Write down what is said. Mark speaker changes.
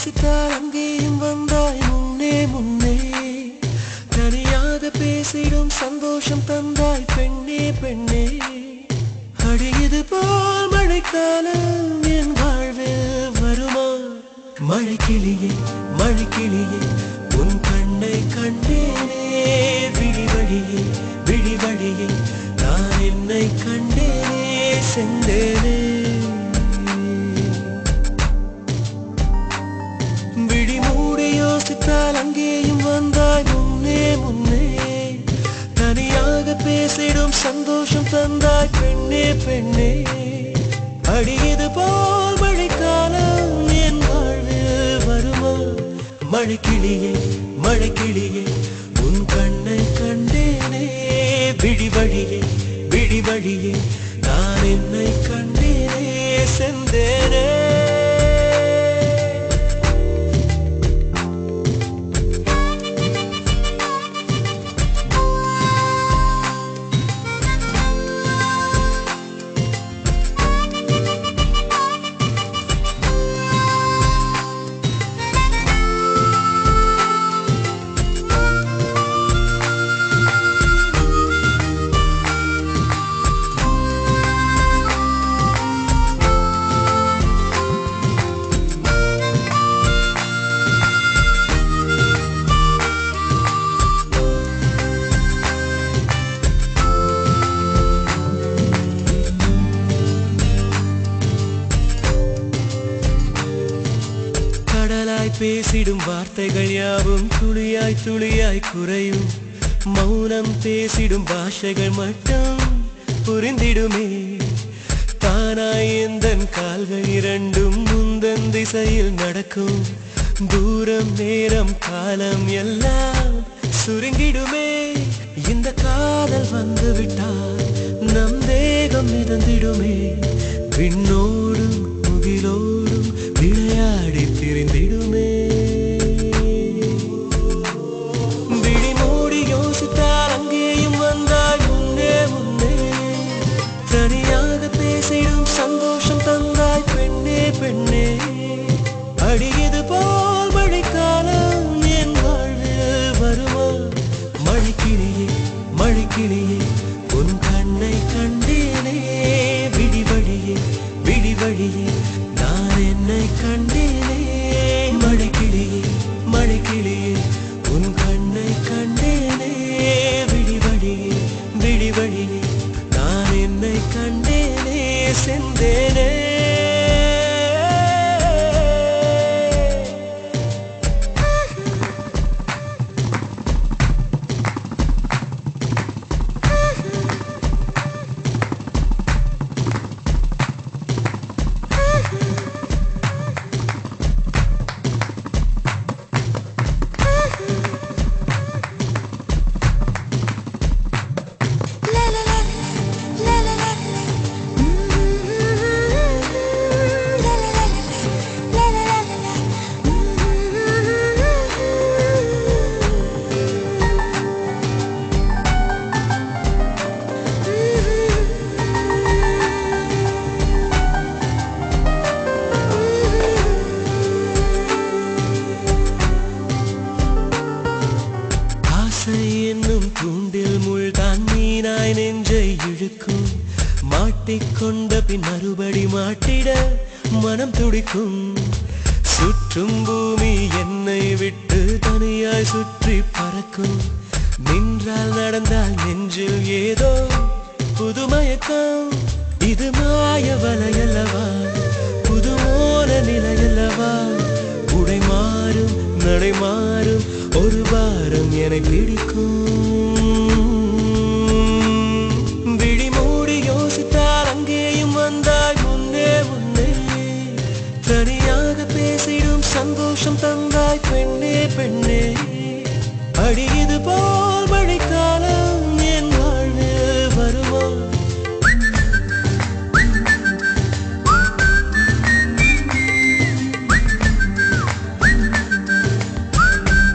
Speaker 1: யோசித்தால் அங்கேயும் வந்தாய் முன்னே முன்னே. தனியாக பேசிடும் சந்தோஷம் தந்தாய் பெண்ணே பெண்ணே. அடியது போல் மழைக்காலம் என் வாழ்வில் வருமா? மழைக்கிளியே மழைக்கிளியே உன் கண்ணை கண்டேனே. விழிவழியே விழிவழியே நான் என்னை கண்டேனே செந்தேனே. விழி மூடி யோசித்தால் அங்கேயும் வந்தாய் முன்னே முன்னே. தனியாக பேசிடும் சந்தோஷம் தந்தாய் பெண்ணே பெண்ணே. அடியது போல் மழைக்காலம் என் வாழ்வில் வருமா? மழைக்கிளியே மழைக்கிளியே உன் கண்ணை கண்டேனே. விழிவழியே விழிவழியே நான் என்னை கண்டேனே செந்தேனே. பேசிடும் வார்த்தைகள் யாவும் துளியாய் துளியாய் குறையும். மௌனம் பேசிடும் பாஷைகள் மட்டும் புரிந்திடுமே. தானாய் எந்தன் கால்கள் இரண்டும் முந்தன் திசையில் நடக்கும். தூரம் நேரம் காலம் எல்லாம் சுருங்கிடுமே. இந்த காதல் வந்து விட்டால் நம் தேகம் மிதந்திடுமே. விண்ணோடும் முகிலோடும் விளையாடி திரிந்திடுமே. விழி மூடி யோசித்தால் அங்கேயும் வந்தாய் முன்னே முன்னே. தனியாக பேசிடும் சந்தோஷம் தந்தாய் பெண்ணே பெண்ணே. அடியது போல் மழைக்காலம் என் வாழ்வில் வருமா? மழைக்கிளியே மழைக்கிளியே உன் கண்ணை கண்டேனே. விழிவழியே விழிவழியே நான் என்னை கண்டேனே. மழைக்கிளியே மழைக்கிளியே உன் கண்ணை கண்டேனே. விழிவழியே விழிவழியே நான் என்னை கண்டேனே செந்தேனே. என்னும் தூண்டில் முள்தான் மீனாய் நெஞ்சை இழுக்கும். மாட்டிக்கொண்ட பின் மறுபடி மாட்டிட மனம் துடிக்கும். சுற்றும் பூமி என்னை விட்டு தனியாய் சுற்றி பறக்கும். நின்றால் நடந்தால் நெஞ்சில் ஏதோ புதுமயக்கம். இது மாய வலையல்லவா? புதுமோன நிலையல்லவா? உடை மாறும் நடை மாறும் ஒரு வாரம் என்னை பிடிக்கும். விழி மூடி யோசித்தால் அங்கேயும் வந்தாய் முன்னே முன்னே. தனியாக பேசிடும் சந்தோஷம் தந்தாய் பெண்ணே பெண்ணே. அடியது போ